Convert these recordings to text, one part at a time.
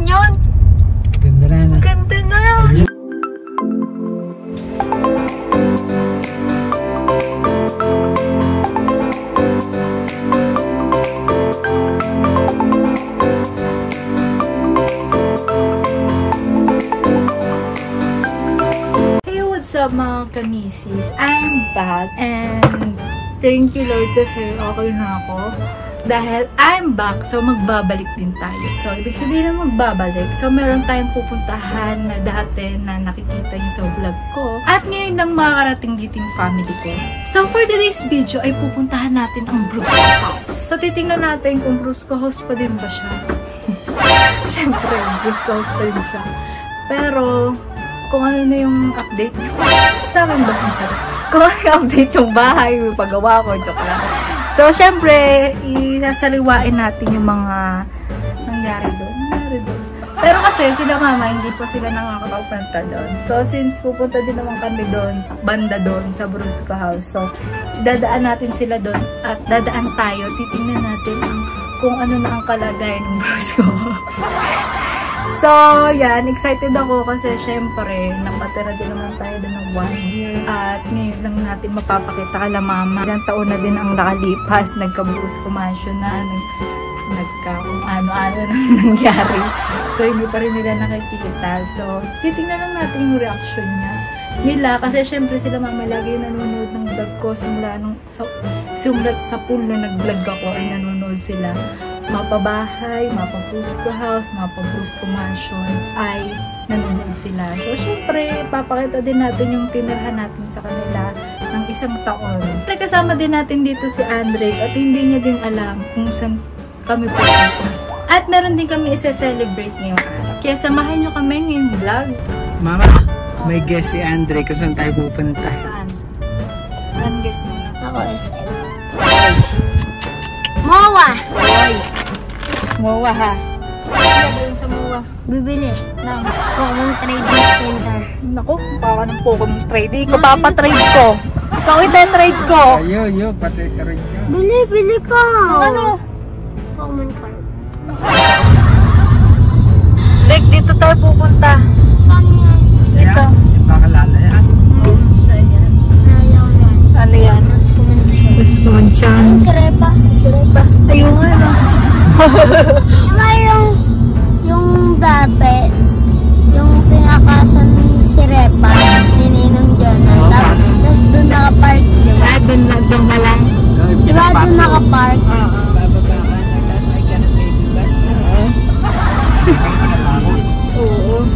yun! Ganda na na. Ganda na! Hey, what's up mga kamisis? I'm back and thank you Lord kasi okay na ako. Dahil I'm back, so magbabalik din tayo. So, ibig sabihin na magbabalik. So, meron tayong pupuntahan na dati na nakikita niyo sa vlog ko. At ngayon lang makakarating dito yung family ko. So, for today's video ay pupuntahan natin ang Brusco House. So, titingnan natin kung Brusco House pa din ba siya. Siyempre, Brusco House pa din siya. Pero, kung ano na yung update niyo. Sa akin ba? Kung ano yung update yung bahay, yung paggawa ko, joke lang. So, syempre, isasaliwain natin yung mga nangyari doon. Pero kasi, sila mama, hindi pa sila nakakapagpunta doon. So, since pupunta din naman kami doon, banda doon sa Brusco House. So, dadaan natin sila doon at dadaan tayo. Titingnan natin kung ano na ang kalagayan ng Brusco House. So, yan. Excited ako kasi syempre, napatira din naman tayo doon ng 1 year. At ngayon lang natin mapapakita kala mama. Ilang taon na din ang nakalipas. Nagka-Brusco Mansion na. Kung ano-ano nang nangyari. So, hindi pa rin nila nakikita. So, titingnan lang natin yung reaction nila. Kasi syempre sila mama lagi nanonood ng vlog ko. Simulat sa pool na nag-vlog ako ay nanonood sila. Mapabahay, mapa-Brusco House, mapa-Brusco Mansion ay nanonood sila. So, syempre, papakita din natin yung tinirhan natin sa kanila ng 1 taon. Pero kasama din natin dito si Andre at hindi niya din alam kung saan kami pupunta. At meron din kami isa-celebrate ngayong araw. Kaya samahan nyo kami ngayong vlog. Mama, may guess si Andre kung saan tayo pupunta. Saan? Saan guess mo na? Ako SM. MOA! Hoy! MOA ha? Ano gawin sa MOA? Bibili ng Pokemon Trading Center. Naku, baka ng Pokemon Trading. Ikaw papatrade ko. Ikaw ita-trade ko. Ayo, pati ka rin yun. Bili ka! Ano? Pokemon card. Rick, dito tayo pupunta. Saan yan? Dito. Baka lalayan. Saan yan? Ayaw yan. Ano yan? Brusco Mansion. Yung Sirepa. Ayun nga no. Diba yung dati, yung tinakasan ni Sirepa, nininong dyan. Tapos doon nakapark, diba? Doon ka lang. Diba doon nakapark? Bababa ka, nasasakay ka ng baby bus na. Oo.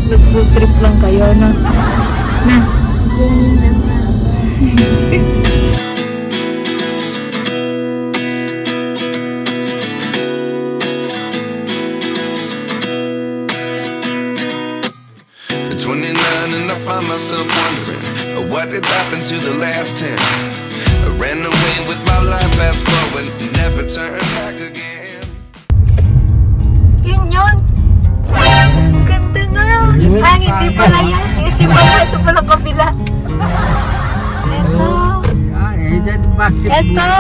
Nag-food trip lang kayo, no? Na. Ganyan lang na. Myself wondering what did happen to the last 10. I ran away with my life, fast forward, never turn back again. Yun! Ganda na! Ay, hindi pala yan. Hindi pala, ito pala kabila. Ito!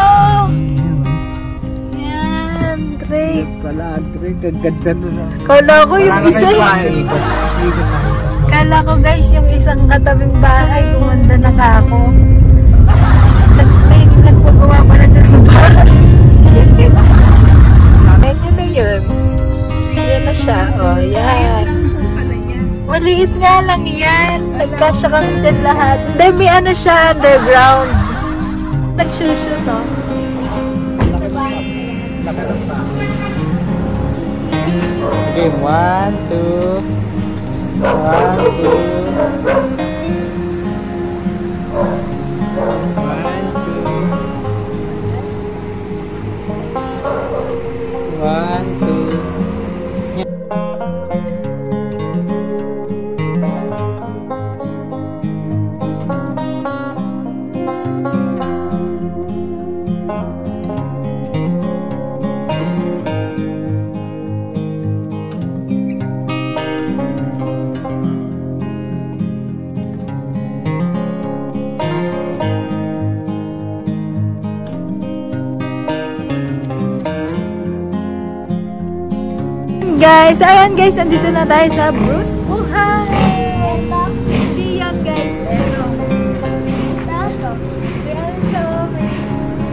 Yan, Drake. Pala, Andre, gaganda na. Kala ko yung isa eh. Kala ko guys, yung isang katabing bahay, kumanda na ka ako. Nagpagawa pala dun sa bahay. Ganyan na yun. Yan na siya. O, yan. Maliit nga lang yan. Nagkasya kami dyan lahat. Hindi, may ano siya, underground. Nagsushoot, o. Okay, 1, 2. 1, 2. 1, 2. guys. Ayan guys, andito na tayo sa Bruce Buhay. Hindi yan guys. Ito.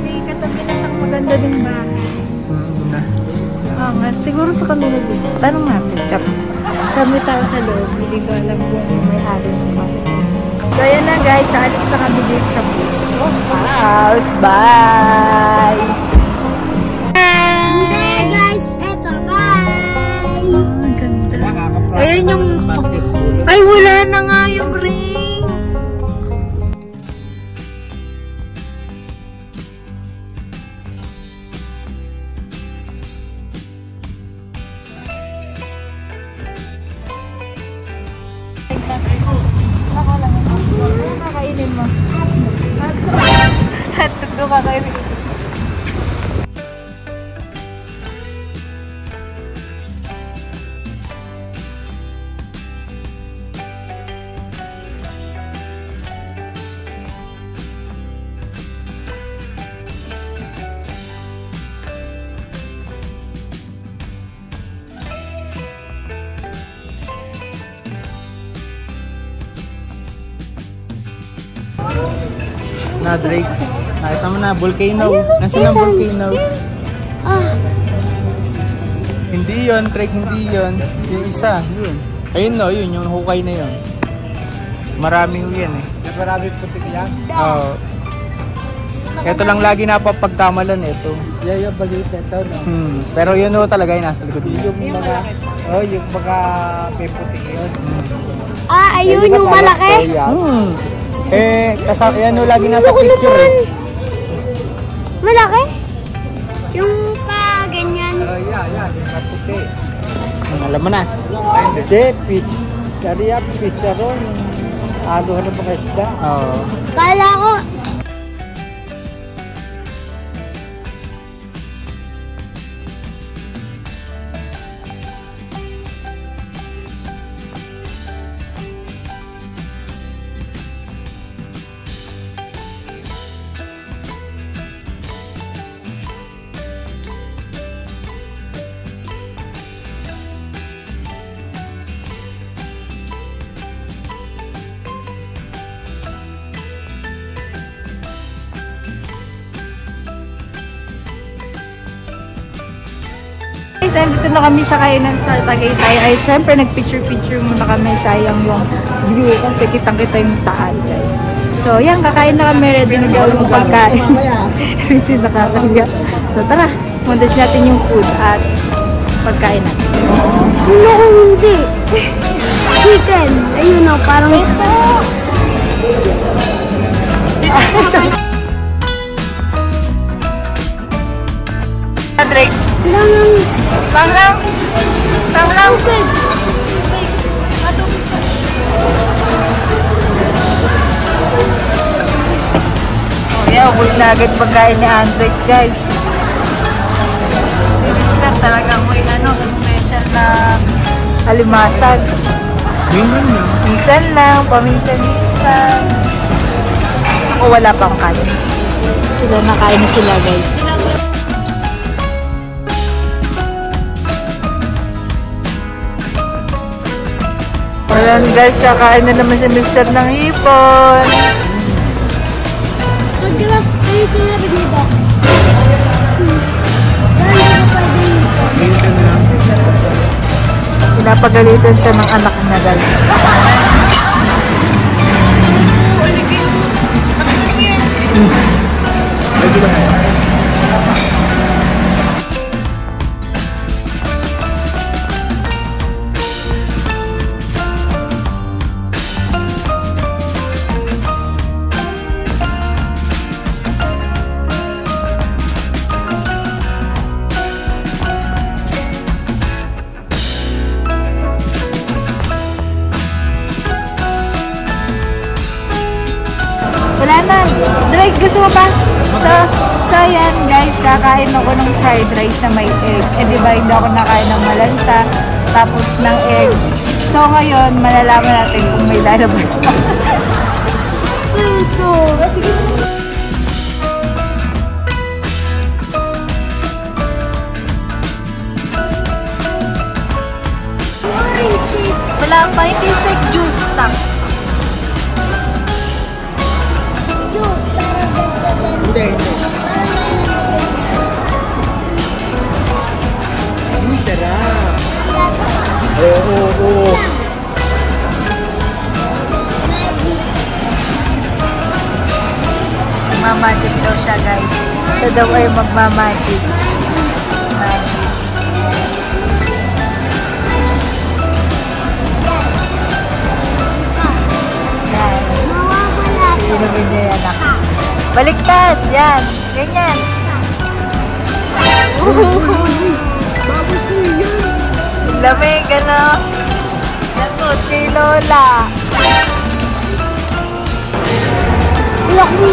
May katabi na siyang maganda ding bahay. Oo nga, siguro sa kanila dito. Tanong natin. Kami tayo sa loob. Hindi ko alam kung may hari naman. So ayan na guys, alis na kami dito sa Bruce House. Bye! Ayan yung... Ay, wala na nga yung ring. Saka lang. Ano kakainin mo? Hotdog doon kakainin. Na Drake. Nakita mo na, volcano. Nasaan ang volcano? Hindi yon, Drake, hindi yon. Yung isa, yun. Ayun no, yun, yung hukay na yun. Maraming yan eh. Maraming putik yan? Oo. Ito lang lagi napapagkamalan ito. Yan yung balit ito, no? Pero yun o talaga yung nasa likod niya. Yung mga putik yun. Ayun yung malaki? Yan o lagi nasa picture eh. Malaki? Yung ganyan. Yan, puti. Alam mo na. Hindi, fish. Kaya fish ron. Aluhan ng mga isda. Oo. Kala ko. Dito na kami sa kainan sa Tagaytay. Ay, syempre, nag-picture-picture muna kami. Sayang yung view kasi kitang-kita yung taal, guys. So, yan, kakain na kami. Ready na gawin yung pagkain. Ready na kakaya. So, tara. Montage natin yung food at pagkain natin. Ano kung hindi? Chicken. Ayun o, parang ito. Drake. Panglang. Oh yeah, ubus na agad pagkain ni Andre, guys. Si Mister talagang may special na alimasag. Minsan lang, paminsan-minsan. Ako wala pang kanin. Sila nakain na sila, guys. Ayan guys, kakain na naman si Mister ng hipon. Pag-grab, kayo pinabig nito. Pinapagalitan siya ng anak niya, guys. Wala na. Drake, gusto mo pa? So yan guys, kakain ako ng fried rice na may egg. Eh diba hindi ako nakain ng malansa, tapos ng egg. So ngayon, malalaman natin kung may lalabas pa. wala pa. Hindi siya juice lang. Juice, pero dagdagan. Hindi. Uy, sarap. Oo. Magmamagic daw siya, guys. Siya daw ay magmamagic. Magic. Yan. Mawawala. Inumin niya yan, anak. Baliktad! Yan. Ganyan. Lamig, ano? Lakot ni Lola. Laki.